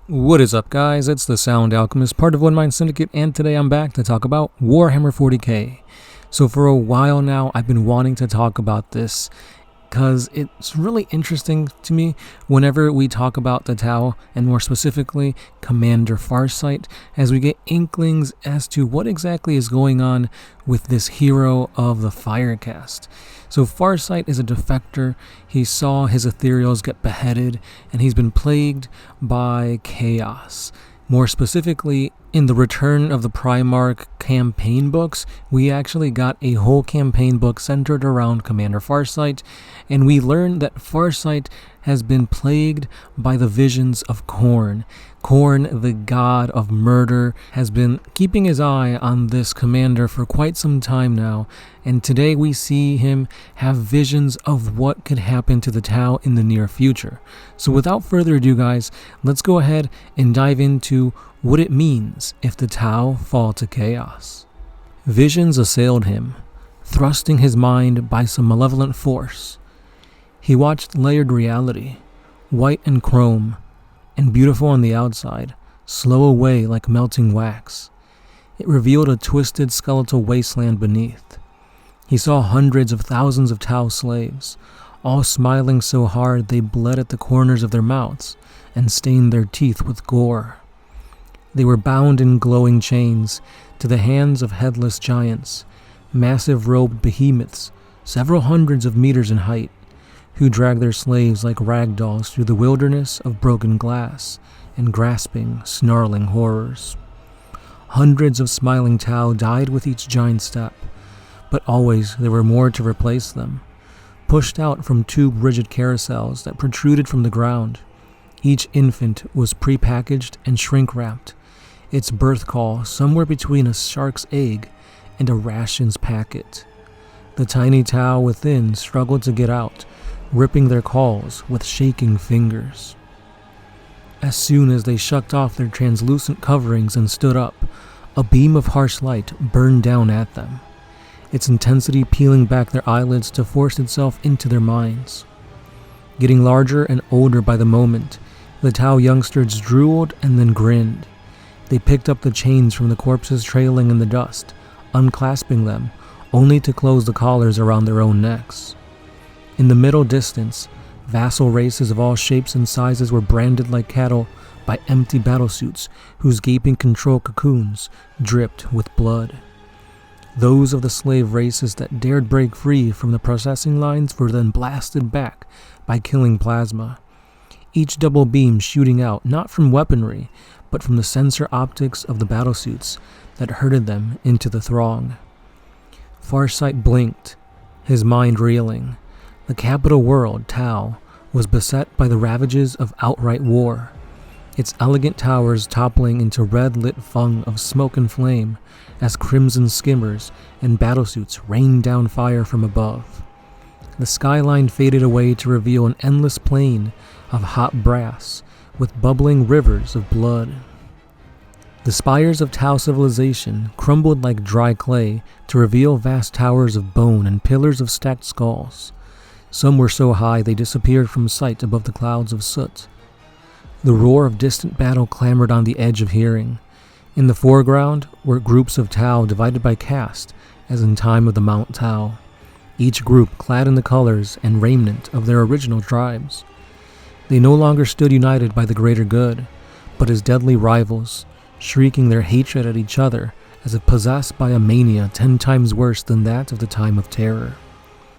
What is up, guys? It's the Sound Alchemist, part of One Mind Syndicate, and today I'm back to talk about Warhammer 40K. So for a while now, I've been wanting to talk about this because it's really interesting to me whenever we talk about the Tau, and more specifically, Commander Farsight, as we get inklings as to what exactly is going on with this hero of the Firecast. So Farsight is a defector. He saw his ethereals get beheaded, and he's been plagued by chaos. More specifically, in the Return of the Primarch campaign books, we actually got a whole campaign book centered around Commander Farsight, and we learned that Farsight has been plagued by the visions of Khorne. Khorne, the god of murder, has been keeping his eye on this commander for quite some time now, and today we see him have visions of what could happen to the Tau in the near future. So without further ado, guys, let's go ahead and dive into what it means if the Tau fall to chaos. Visions assailed him, thrusting his mind by some malevolent force. He watched layered reality, white and chrome, and beautiful on the outside, slow away like melting wax. It revealed a twisted skeletal wasteland beneath. He saw hundreds of thousands of Tau slaves, all smiling so hard they bled at the corners of their mouths and stained their teeth with gore. They were bound in glowing chains to the hands of headless giants, massive robed behemoths, several hundreds of meters in height, who dragged their slaves like rag dolls through the wilderness of broken glass and grasping, snarling horrors. Hundreds of smiling Tau died with each giant step, but always there were more to replace them, pushed out from tube-rigid carousels that protruded from the ground. Each infant was prepackaged and shrink-wrapped, its birth call somewhere between a shark's egg and a rations packet. The tiny Tau within struggled to get out, ripping their calls with shaking fingers. As soon as they shucked off their translucent coverings and stood up, a beam of harsh light burned down at them, its intensity peeling back their eyelids to force itself into their minds. Getting larger and older by the moment, the Tau youngsters drooled and then grinned. They picked up the chains from the corpses trailing in the dust, unclasping them, only to close the collars around their own necks. In the middle distance, vassal races of all shapes and sizes were branded like cattle by empty battlesuits whose gaping control cocoons dripped with blood. Those of the slave races that dared break free from the processing lines were then blasted back by killing plasma, each double beam shooting out not from weaponry, but from the sensor optics of the battlesuits that herded them into the throng. Farsight blinked, his mind reeling. The capital world, Tau, was beset by the ravages of outright war, its elegant towers toppling into red-lit fung of smoke and flame as crimson skimmers and battlesuits rained down fire from above. The skyline faded away to reveal an endless plain of hot brass with bubbling rivers of blood. The spires of Tau civilization crumbled like dry clay to reveal vast towers of bone and pillars of stacked skulls. Some were so high they disappeared from sight above the clouds of soot. The roar of distant battle clamored on the edge of hearing. In the foreground were groups of Tau divided by caste, as in time of the Mount Tau, each group clad in the colors and raiment of their original tribes. They no longer stood united by the greater good, but as deadly rivals, shrieking their hatred at each other as if possessed by a mania 10 times worse than that of the time of terror.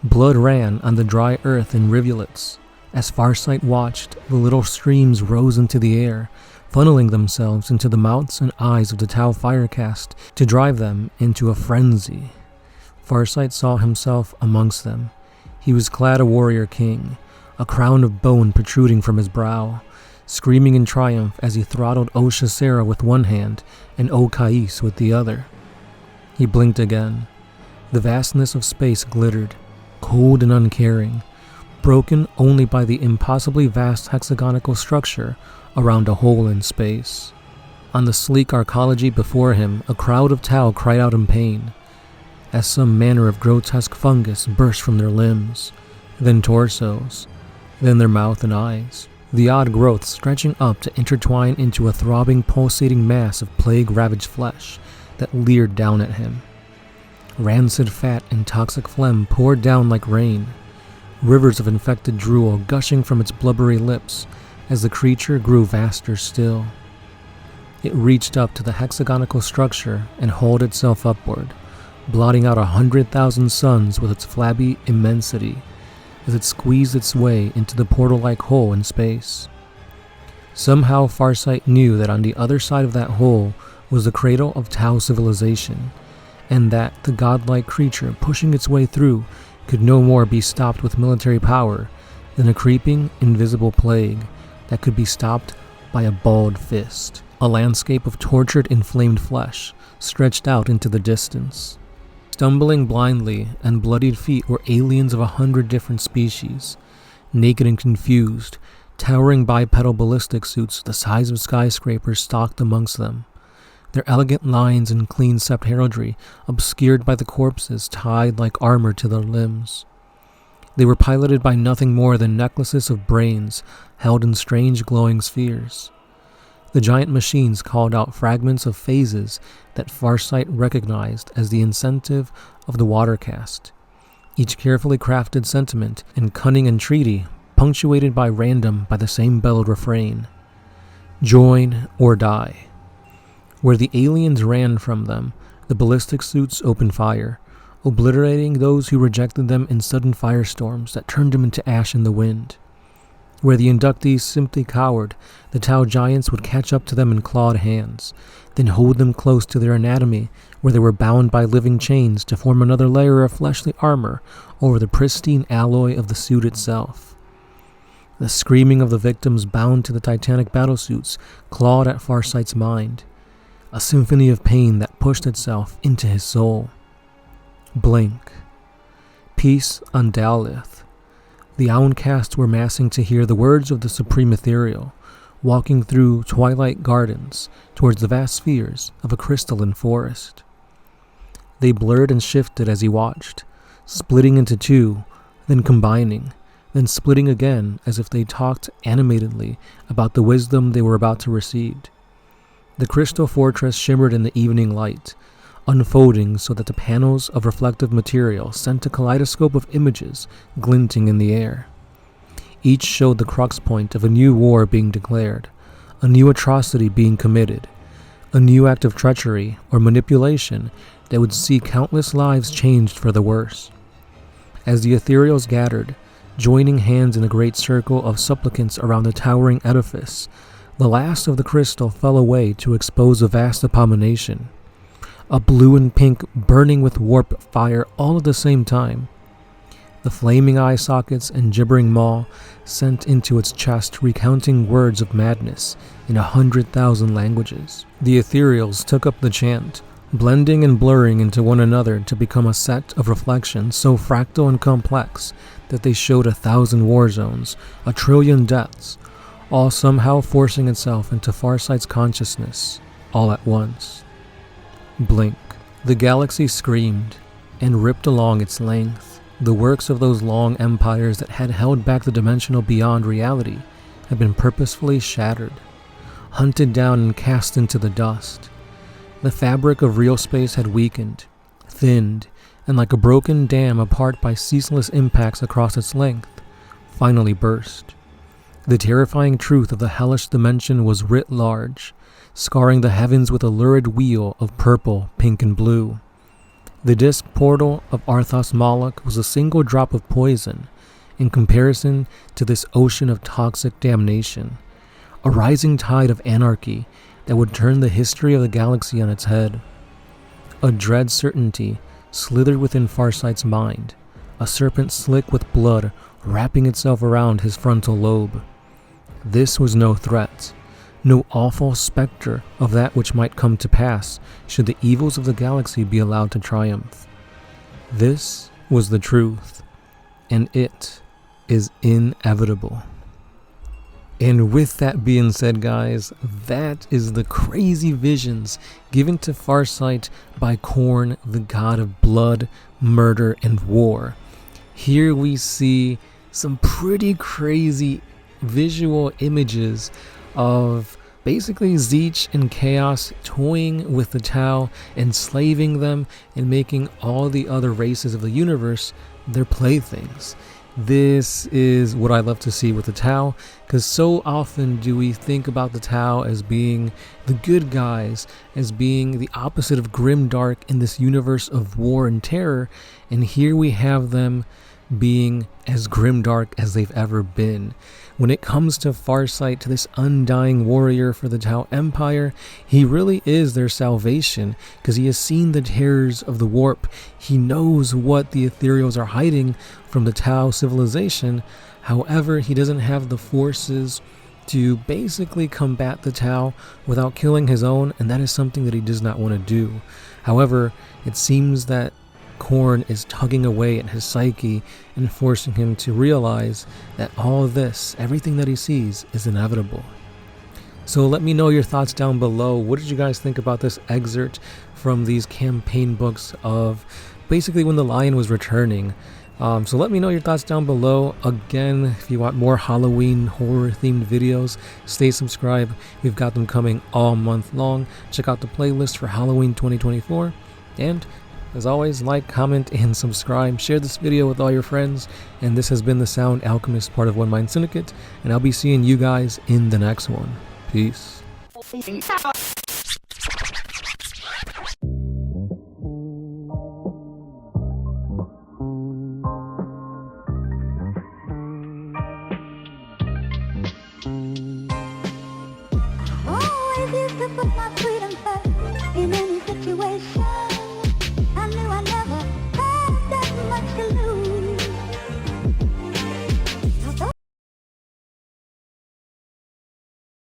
Blood ran on the dry earth in rivulets. As Farsight watched, the little streams rose into the air, funneling themselves into the mouths and eyes of the Tau Firecast to drive them into a frenzy. Farsight saw himself amongst them. He was clad a warrior king, a crown of bone protruding from his brow, screaming in triumph as he throttled Oshasera with one hand and Okais with the other. He blinked again. The vastness of space glittered, cold and uncaring, broken only by the impossibly vast hexagonal structure around a hole in space. On the sleek arcology before him, a crowd of Tau cried out in pain, as some manner of grotesque fungus burst from their limbs, then torsos, then their mouth and eyes, the odd growths stretching up to intertwine into a throbbing, pulsating mass of plague-ravaged flesh that leered down at him. Rancid fat and toxic phlegm poured down like rain, rivers of infected drool gushing from its blubbery lips as the creature grew vaster still. It reached up to the hexagonal structure and hauled itself upward, blotting out 100,000 suns with its flabby immensity as it squeezed its way into the portal-like hole in space. Somehow Farsight knew that on the other side of that hole was the cradle of Tau civilization, and that the godlike creature pushing its way through could no more be stopped with military power than a creeping, invisible plague that could be stopped by a balled fist. A landscape of tortured, inflamed flesh stretched out into the distance. Stumbling blindly and bloodied feet were aliens of 100 different species, naked and confused, towering bipedal ballistic suits the size of skyscrapers stalked amongst them, their elegant lines and clean-sept heraldry obscured by the corpses tied like armor to their limbs. They were piloted by nothing more than necklaces of brains held in strange glowing spheres. The giant machines called out fragments of phases that Farsight recognized as the incentive of the watercast, each carefully crafted sentiment and cunning entreaty punctuated by the same bellowed refrain: join or die. Where the aliens ran from them, the ballistic suits opened fire, obliterating those who rejected them in sudden firestorms that turned them into ash in the wind. Where the inductees simply cowered, the Tau giants would catch up to them in clawed hands, then hold them close to their anatomy, where they were bound by living chains to form another layer of fleshly armor over the pristine alloy of the suit itself. The screaming of the victims bound to the titanic battlesuits clawed at Farsight's mind, a symphony of pain that pushed itself into his soul. Blink. Peace on Dalith. The Outcast were massing to hear the words of the Supreme Ethereal, walking through twilight gardens towards the vast spheres of a crystalline forest. They blurred and shifted as he watched, splitting into two, then combining, then splitting again as if they talked animatedly about the wisdom they were about to receive. The crystal fortress shimmered in the evening light, unfolding so that the panels of reflective material sent a kaleidoscope of images glinting in the air. Each showed the crux point of a new war being declared, a new atrocity being committed, a new act of treachery or manipulation that would see countless lives changed for the worse. As the ethereals gathered, joining hands in a great circle of supplicants around the towering edifice, the last of the crystal fell away to expose a vast abomination, a blue and pink burning with warp fire all at the same time. The flaming eye sockets and gibbering maw sent into its chest recounting words of madness in 100,000 languages. The ethereals took up the chant, blending and blurring into one another to become a set of reflections so fractal and complex that they showed 1,000 war zones, 1,000,000,000 deaths, all somehow forcing itself into Farsight's consciousness, all at once. Blink. The galaxy screamed and ripped along its length. The works of those long empires that had held back the dimensional beyond reality had been purposefully shattered, hunted down and cast into the dust. The fabric of real space had weakened, thinned, and like a broken dam apart by ceaseless impacts across its length, finally burst. The terrifying truth of the hellish dimension was writ large, scarring the heavens with a lurid wheel of purple, pink, and blue. The disk portal of Arthas Moloch was a single drop of poison in comparison to this ocean of toxic damnation, a rising tide of anarchy that would turn the history of the galaxy on its head. A dread certainty slithered within Farsight's mind, a serpent slick with blood wrapping itself around his frontal lobe. This was no threat, no awful specter of that which might come to pass should the evils of the galaxy be allowed to triumph. This was the truth, and it is inevitable. And with that being said, guys, that is the crazy visions given to Farsight by Khorne, the god of blood, murder, and war. Here we see some pretty crazy visual images of basically Zeech and Chaos toying with the Tau, enslaving them, and making all the other races of the universe their playthings. This is what I love to see with the Tau, because so often do we think about the Tau as being the good guys, as being the opposite of grimdark in this universe of war and terror, and here we have them being as grimdark as they've ever been. When it comes to Farsight, to this undying warrior for the Tau Empire, he really is their salvation, because he has seen the terrors of the warp. He knows what the ethereals are hiding from the Tau civilization. However, he doesn't have the forces to basically combat the Tau without killing his own, and that is something that he does not want to do. However, it seems that Khorne is tugging away at his psyche and forcing him to realize that all of this, everything that he sees, is inevitable. So let me know your thoughts down below. What did you guys think about this excerpt from these campaign books of basically when the lion was returning? So let me know your thoughts down below. Again, if you want more Halloween horror themed videos, stay subscribed. We've got them coming all month long. Check out the playlist for Halloween 2024. And as always, like, comment, and subscribe. Share this video with all your friends. And this has been the Sound Alchemist, part of One Mind Syndicate. And I'll be seeing you guys in the next one. Peace.